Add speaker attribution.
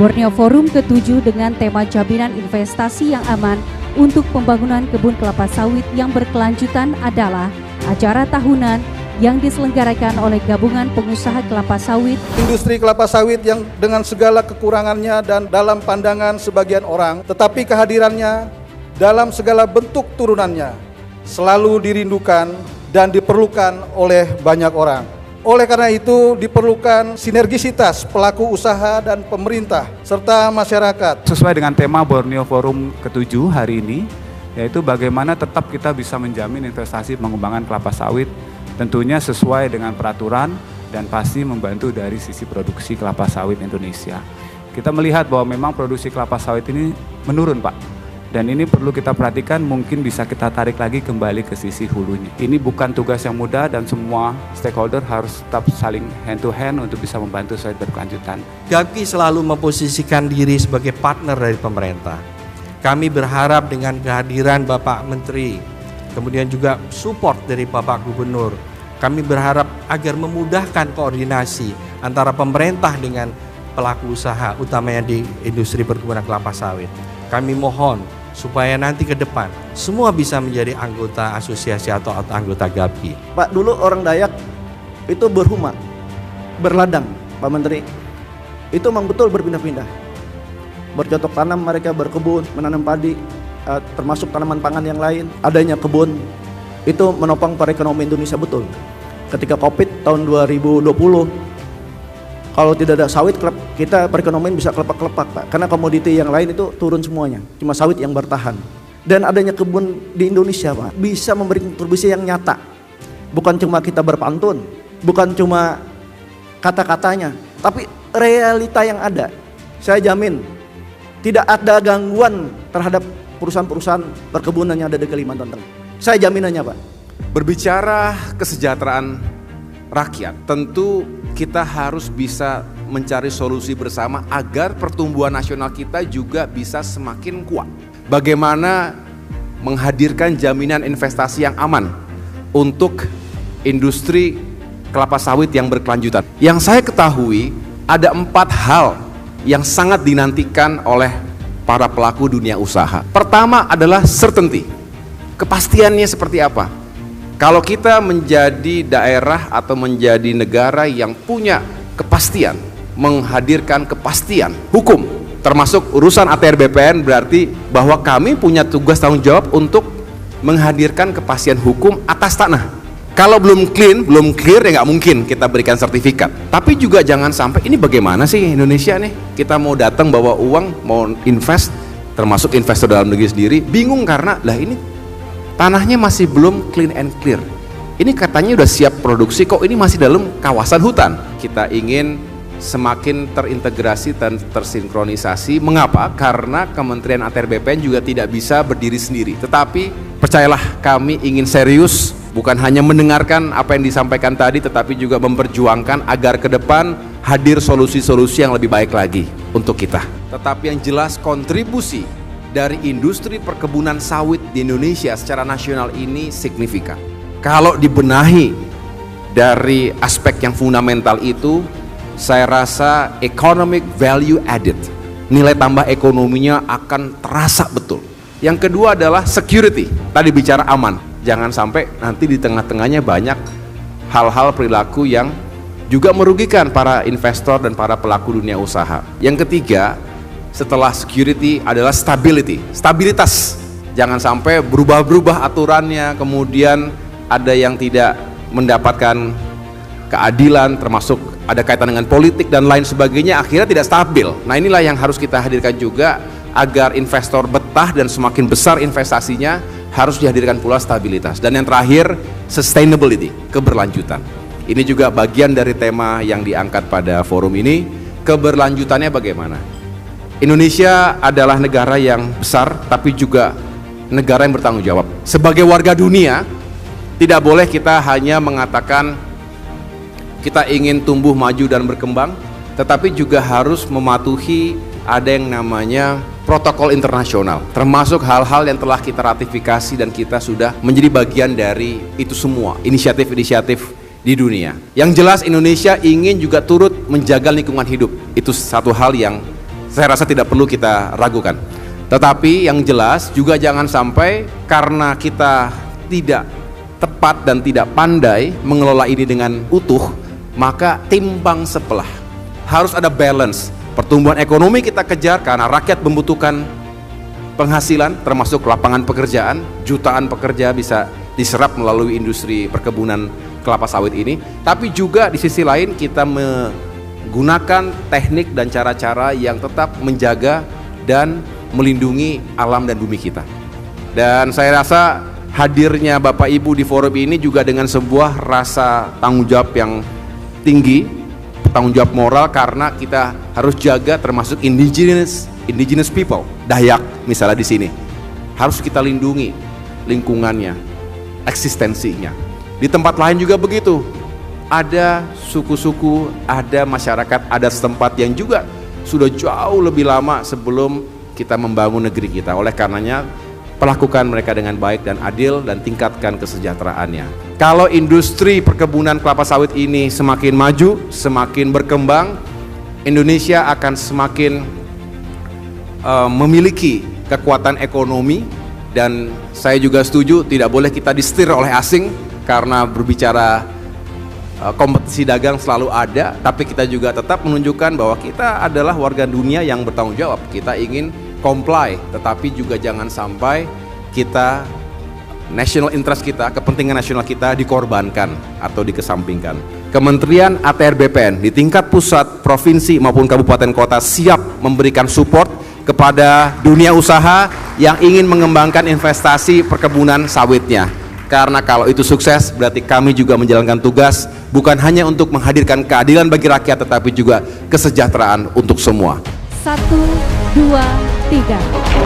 Speaker 1: Borneo Forum ke-7 dengan tema jaminan investasi yang aman untuk pembangunan kebun kelapa sawit yang berkelanjutan adalah acara tahunan yang diselenggarakan oleh Gabungan Pengusaha Kelapa Sawit.
Speaker 2: Industri kelapa sawit yang dengan segala kekurangannya dan dalam pandangan sebagian orang, tetapi kehadirannya dalam segala bentuk turunannya selalu dirindukan dan diperlukan oleh banyak orang. Oleh karena itu diperlukan sinergisitas pelaku usaha dan pemerintah serta masyarakat.
Speaker 3: Sesuai dengan tema Borneo Forum ke-7 hari ini, yaitu bagaimana tetap kita bisa menjamin investasi pengembangan kelapa sawit, tentunya sesuai dengan peraturan dan pasti membantu dari sisi produksi kelapa sawit Indonesia. Kita melihat bahwa memang produksi kelapa sawit ini menurun, Pak. Dan ini perlu kita perhatikan, mungkin bisa kita tarik lagi kembali ke sisi hulunya. Ini bukan tugas yang mudah dan semua stakeholder harus tetap saling hand to hand untuk bisa membantu sawit berkelanjutan.
Speaker 4: GAPKI selalu memposisikan diri sebagai partner dari pemerintah. Kami berharap dengan kehadiran Bapak Menteri, kemudian juga support dari Bapak Gubernur, kami berharap agar memudahkan koordinasi antara pemerintah dengan pelaku usaha, utamanya di industri perkebunan kelapa sawit. Kami mohon supaya nanti ke depan semua bisa menjadi anggota asosiasi atau anggota GAPKI.
Speaker 5: Pak, dulu orang Dayak itu berhuma, berladang, Pak Menteri. Itu memang betul berpindah-pindah. Bercocok tanam, mereka berkebun, menanam padi, termasuk tanaman pangan yang lain. Adanya kebun itu menopang perekonomian Indonesia betul. Ketika Covid tahun 2020, kalau tidak ada sawit, kita perekonomian bisa kelepak-kelepak, Pak. Karena komoditi yang lain itu turun semuanya. Cuma sawit yang bertahan. Dan adanya kebun di Indonesia, Pak, bisa memberi kontribusi yang nyata. Bukan cuma kita berpantun, bukan cuma kata-katanya, tapi realita yang ada. Saya jamin tidak ada gangguan terhadap perusahaan-perusahaan perkebunan yang ada di Kalimantan Tengah. Saya jaminannya, Pak.
Speaker 6: Berbicara kesejahteraan rakyat, tentu kita harus bisa mencari solusi bersama agar pertumbuhan nasional kita juga bisa semakin kuat. Bagaimana menghadirkan jaminan investasi yang aman untuk industri kelapa sawit yang berkelanjutan. Yang saya ketahui ada 4 hal yang sangat dinantikan oleh para pelaku dunia usaha. Pertama adalah certainty. Kepastiannya seperti apa? Kalau kita menjadi daerah atau menjadi negara yang punya kepastian, menghadirkan kepastian hukum, termasuk urusan ATR BPN, berarti bahwa kami punya tugas tanggung jawab untuk menghadirkan kepastian hukum atas tanah. Kalau belum clear ya nggak mungkin kita berikan sertifikat. Tapi juga jangan sampai, ini bagaimana sih Indonesia nih, kita mau datang bawa uang, mau invest, termasuk investor dalam negeri sendiri, bingung karena lah ini tanahnya masih belum clean and clear. Ini katanya udah siap produksi, kok ini masih dalam kawasan hutan. Kita ingin semakin terintegrasi dan tersinkronisasi. Mengapa? Karena Kementerian ATR BPN juga tidak bisa berdiri sendiri. Tetapi percayalah, kami ingin serius, bukan hanya mendengarkan apa yang disampaikan tadi, tetapi juga memperjuangkan agar ke depan hadir solusi-solusi yang lebih baik lagi untuk kita. Tetapi yang jelas kontribusi dari industri perkebunan sawit di Indonesia secara nasional ini signifikan. Kalau dibenahi dari aspek yang fundamental itu, saya rasa economic value added, nilai tambah ekonominya akan terasa betul. Yang kedua adalah security, tadi bicara aman. Jangan sampai nanti di tengah-tengahnya banyak hal-hal perilaku yang juga merugikan para investor dan para pelaku dunia usaha. Yang ketiga, setelah security adalah stabilitas. Jangan sampai berubah-berubah aturannya, kemudian ada yang tidak mendapatkan keadilan, termasuk ada kaitan dengan politik dan lain sebagainya, akhirnya tidak stabil. Nah, inilah yang harus kita hadirkan juga agar investor betah dan semakin besar investasinya, harus dihadirkan pula stabilitas. Dan yang terakhir, sustainability, keberlanjutan. Ini juga bagian dari tema yang diangkat pada forum ini. Keberlanjutannya bagaimana? Indonesia adalah negara yang besar, tapi juga negara yang bertanggung jawab. Sebagai warga dunia, tidak boleh kita hanya mengatakan kita ingin tumbuh maju dan berkembang, tetapi juga harus mematuhi ada yang namanya protokol internasional, termasuk hal-hal yang telah kita ratifikasi dan kita sudah menjadi bagian dari itu semua, inisiatif-inisiatif di dunia. Yang jelas Indonesia ingin juga turut menjaga lingkungan hidup. Itu satu hal yang saya rasa tidak perlu kita ragukan. Tetapi yang jelas juga jangan sampai karena kita tidak tepat dan tidak pandai mengelola ini dengan utuh, maka timbang sebelah. Harus ada balance. Pertumbuhan ekonomi kita kejar karena rakyat membutuhkan penghasilan, termasuk lapangan pekerjaan. Jutaan pekerja bisa diserap melalui industri perkebunan kelapa sawit ini. Tapi juga di sisi lain kita menggunakan teknik dan cara-cara yang tetap menjaga dan melindungi alam dan bumi kita. Dan saya rasa hadirnya Bapak Ibu di forum ini juga dengan sebuah rasa tanggung jawab yang tinggi, tanggung jawab moral, karena kita harus jaga termasuk indigenous people, Dayak misalnya di sini. Harus kita lindungi lingkungannya, eksistensinya. Di tempat lain juga begitu. Ada suku-suku, ada masyarakat adat setempat yang juga sudah jauh lebih lama sebelum kita membangun negeri kita. Oleh karenanya, perlakukan mereka dengan baik dan adil dan tingkatkan kesejahteraannya. Kalau industri perkebunan kelapa sawit ini semakin maju, semakin berkembang, Indonesia akan semakin memiliki kekuatan ekonomi. Dan saya juga setuju tidak boleh kita disetir oleh asing, karena berbicara kompetisi dagang selalu ada, tapi kita juga tetap menunjukkan bahwa kita adalah warga dunia yang bertanggung jawab. Kita ingin comply, tetapi juga jangan sampai kita national interest kita, kepentingan nasional kita dikorbankan atau dikesampingkan. Kementerian ATR BPN di tingkat pusat, provinsi maupun kabupaten kota siap memberikan support kepada dunia usaha yang ingin mengembangkan investasi perkebunan sawitnya. Karena kalau itu sukses, berarti kami juga menjalankan tugas bukan hanya untuk menghadirkan keadilan bagi rakyat, tetapi juga kesejahteraan untuk semua.
Speaker 1: 1, 2, 3.